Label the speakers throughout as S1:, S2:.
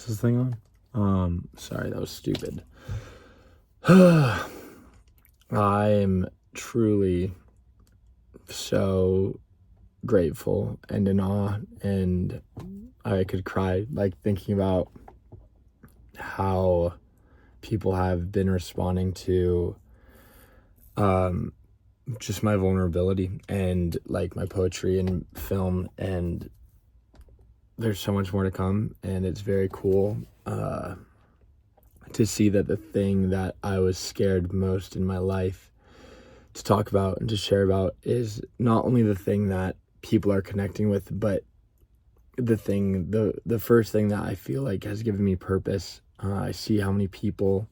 S1: Is this thing on? Sorry, that was stupid. I'm truly so grateful and in awe, and I could cry, like, thinking about how people have been responding to just my vulnerability and, like, my poetry and film, and there's so much more to come, and it's very cool to see that the thing that I was scared most in my life to talk about and to share about is not only the thing that people are connecting with, but the first thing that I feel like has given me purpose. I see how many people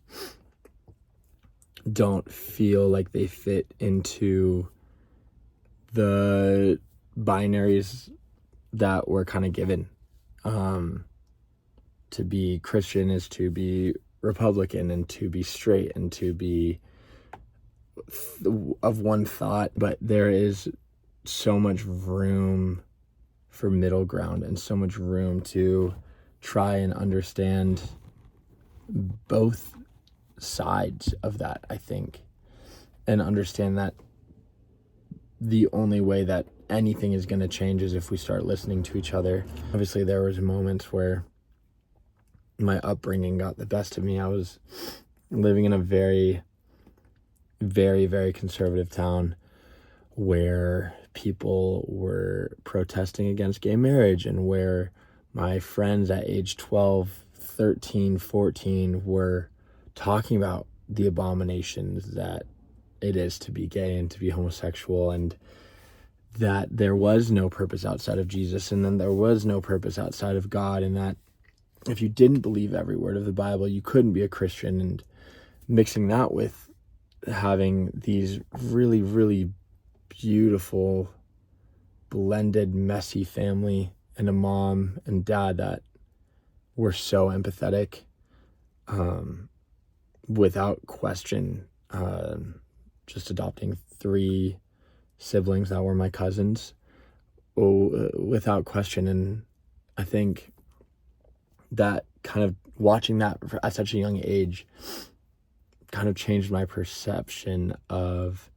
S1: don't feel like they fit into the binaries that we're kind of given. To be Christian is to be Republican, and to be straight, and to be of one thought, but there is so much room for middle ground and so much room to try and understand both sides of that, I think, and understand that the only way that anything is going to change is if we start listening to each other. Obviously, there was moments where my upbringing got the best of me. I was living in a very, very, very conservative town where people were protesting against gay marriage, and where my friends at age 12, 13, 14 were talking about the abominations that it is to be gay and to be homosexual, and that there was no purpose outside of Jesus, and then there was no purpose outside of God, and that if you didn't believe every word of the Bible, you couldn't be a Christian. And mixing that with having these really, really beautiful, blended, messy family, and a mom and dad that were so empathetic, without question, just adopting 3 siblings that were my cousins, without question. And I think that kind of watching that at such a young age kind of changed my perception of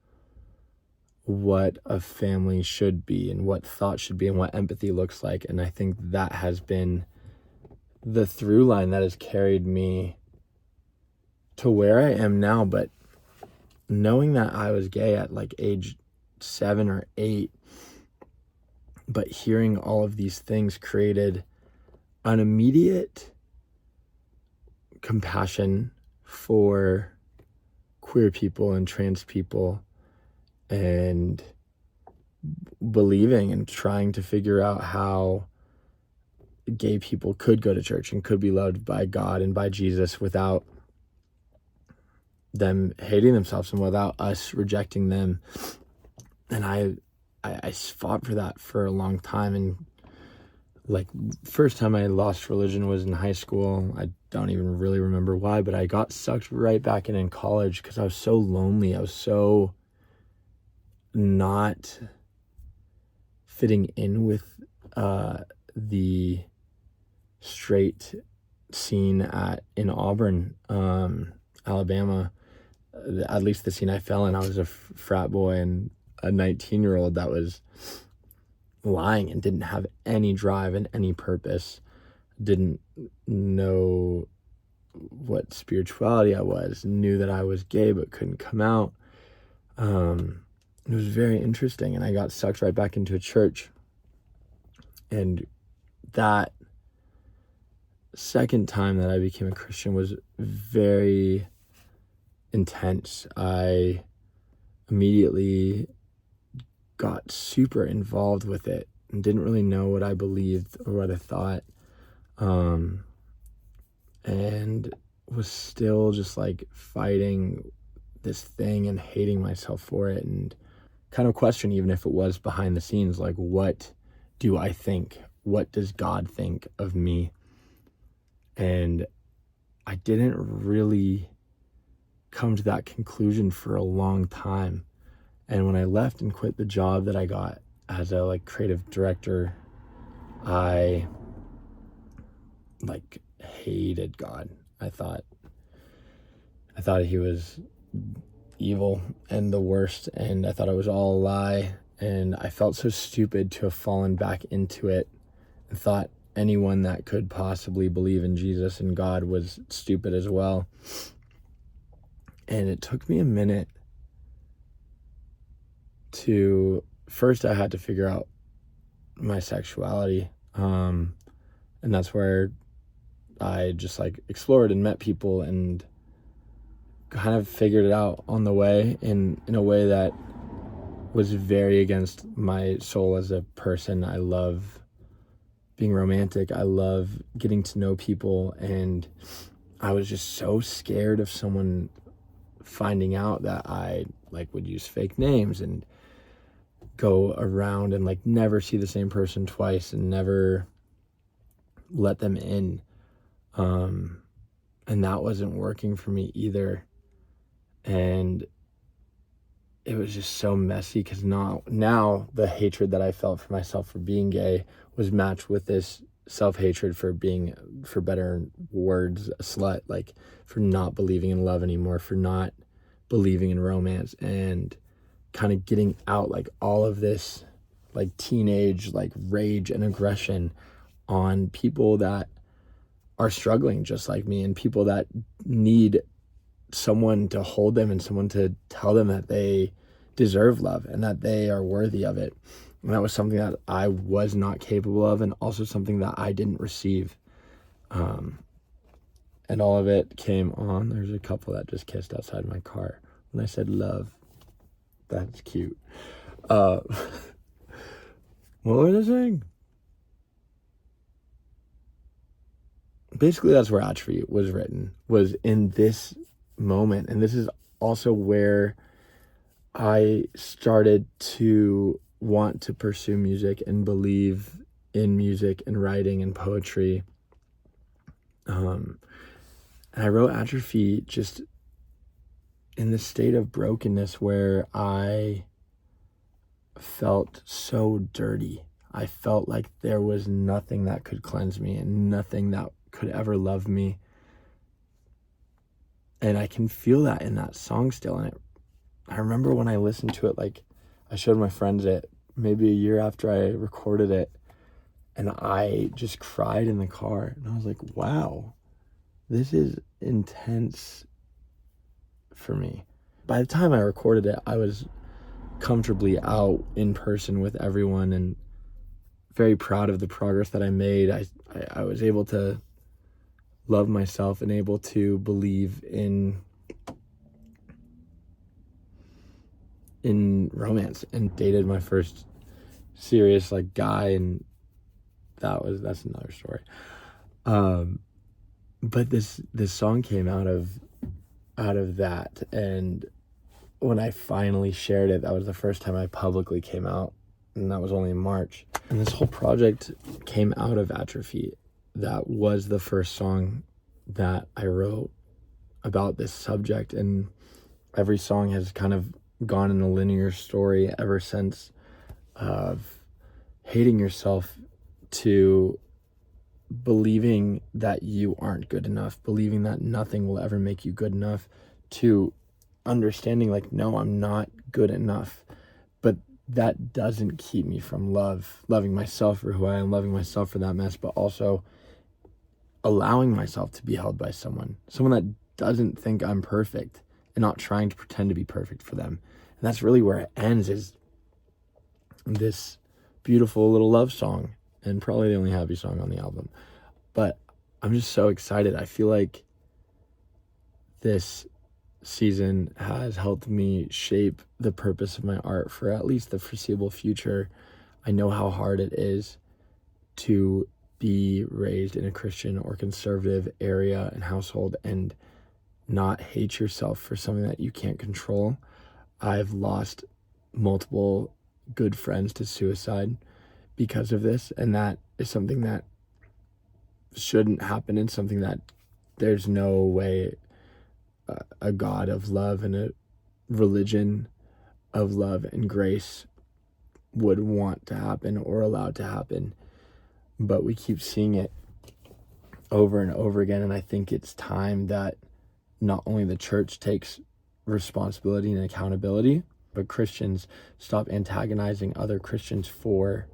S1: what a family should be, and what thought should be, and what empathy looks like. And I think that has been the through line that has carried me to where I am now. But knowing that I was gay at like age 7 or 8, but hearing all of these things created an immediate compassion for queer people and trans people, and believing and trying to figure out how gay people could go to church and could be loved by God and by Jesus without them hating themselves and without us rejecting them. And I fought for that for a long time. And like, first time I lost religion was in high school. I don't even really remember why, but I got sucked right back in college because I was so lonely. I was so not fitting in with the straight scene in Auburn, Alabama. At least the scene I fell in. I was a frat boy and a 19-year-old that was lying and didn't have any drive and any purpose, didn't know what spirituality I was, knew that I was gay but couldn't come out. It was very interesting, and I got sucked right back into a church. And that second time that I became a Christian was very intense. I immediately got super involved with it and didn't really know what I believed or what I thought, and was still just like fighting this thing and hating myself for it, and kind of question, even if it was behind the scenes, like, what do I think? What does God think of me? And I didn't really come to that conclusion for a long time. And when I left and quit the job that I got as a creative director, I hated God. I thought he was evil and the worst, and I thought it was all a lie, and I felt so stupid to have fallen back into it and thought anyone that could possibly believe in Jesus and God was stupid as well. And it took me a minute to, first I had to figure out my sexuality, and that's where I just like explored and met people and kind of figured it out on the way in a way that was very against my soul as a person. I love being romantic. I love getting to know people, and I was just so scared of someone finding out that I like would use fake names and go around and like never see the same person twice and never let them in. And that wasn't working for me either. And it was just so messy because now the hatred that I felt for myself for being gay was matched with this self-hatred for being, for better words, a slut, like for not believing in love anymore, for not believing in romance, and kind of getting out like all of this like teenage like rage and aggression on people that are struggling just like me, and people that need someone to hold them and someone to tell them that they deserve love and that they are worthy of it. And that was something that I was not capable of, and also something that I didn't receive. And all of it came on. There's a couple that just kissed outside my car when I said love. That's cute. What was I saying? Basically, that's where Atrophy was written, was in this moment. And this is also where I started to want to pursue music and believe in music and writing and poetry. And I wrote Atrophy just in this state of brokenness where I felt so dirty. I felt like there was nothing that could cleanse me and nothing that could ever love me. And I can feel that in that song still. And I remember when I listened to it, like I showed my friends it maybe a year after I recorded it, and I just cried in the car. And I was like, wow, this is intense for me. By the time I recorded it, I was comfortably out in person with everyone and very proud of the progress that I made. I was able to love myself and able to believe in romance, and dated my first serious like guy, and that's another story. But this song came out of that, and when I finally shared it, that was the first time I publicly came out, and that was only in March. And this whole project came out of Atrophy. That was the first song that I wrote about this subject, and every song has kind of gone in a linear story ever since, of hating yourself to believing that you aren't good enough, believing that nothing will ever make you good enough, to understanding like, no, I'm not good enough. But that doesn't keep me from loving myself for who I am, loving myself for that mess, but also allowing myself to be held by someone that doesn't think I'm perfect, and not trying to pretend to be perfect for them. And that's really where it ends, is this beautiful little love song, and probably the only happy song on the album. But I'm just so excited. I feel like this season has helped me shape the purpose of my art for at least the foreseeable future. I know how hard it is to be raised in a Christian or conservative area and household and not hate yourself for something that you can't control. I've lost multiple good friends to suicide because of this, and that is something that shouldn't happen, and something that there's no way a God of love and a religion of love and grace would want to happen or allow to happen. But we keep seeing it over and over again. And I think it's time that not only the church takes responsibility and accountability, but Christians stop antagonizing other Christians for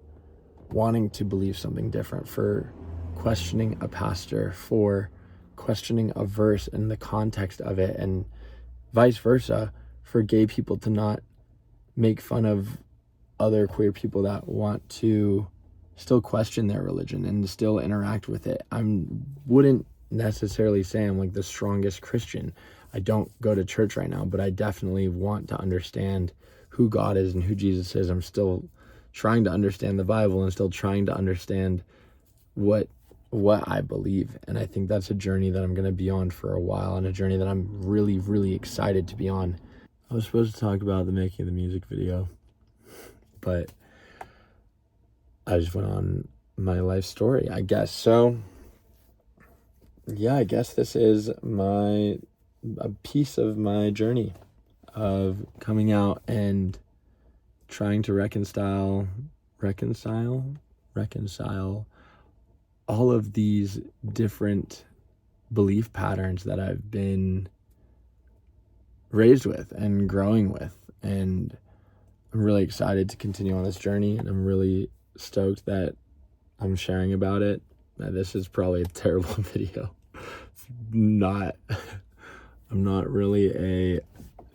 S1: wanting to believe something different, for questioning a pastor, for questioning a verse and the context of it, and vice versa, for gay people to not make fun of other queer people that want to still question their religion and still interact with it. Wouldn't necessarily say I'm like the strongest Christian. I don't go to church right now, but I definitely want to understand who God is and who Jesus is. I'm still trying to understand the Bible and still trying to understand what I believe. And I think that's a journey that I'm going to be on for a while, and a journey that I'm really, really excited to be on. I was supposed to talk about the making of the music video, but I just went on my life story, I guess. So yeah, I guess this is a piece of my journey of coming out and trying to reconcile all of these different belief patterns that I've been raised with and growing with. And I'm really excited to continue on this journey, and I'm really stoked that I'm sharing about it. This is probably a terrible video. I'm not really a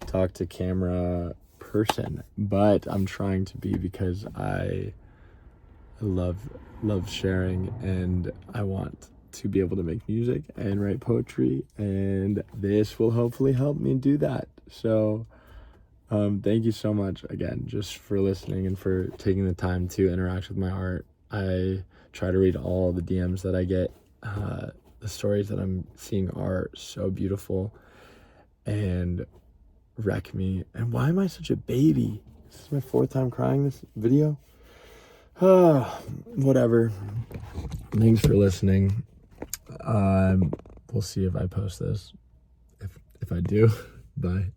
S1: talk to camera person, but I'm trying to be, because I love sharing, and I want to be able to make music and write poetry, and this will hopefully help me do that. So thank you so much again just for listening and for taking the time to interact with my art. I try to read all the DMs that I get. The stories that I'm seeing are so beautiful and wreck me. And why am I such a baby? This is my 4th time crying this video. Whatever. Thanks for listening. We'll see if I post this. If I do, bye.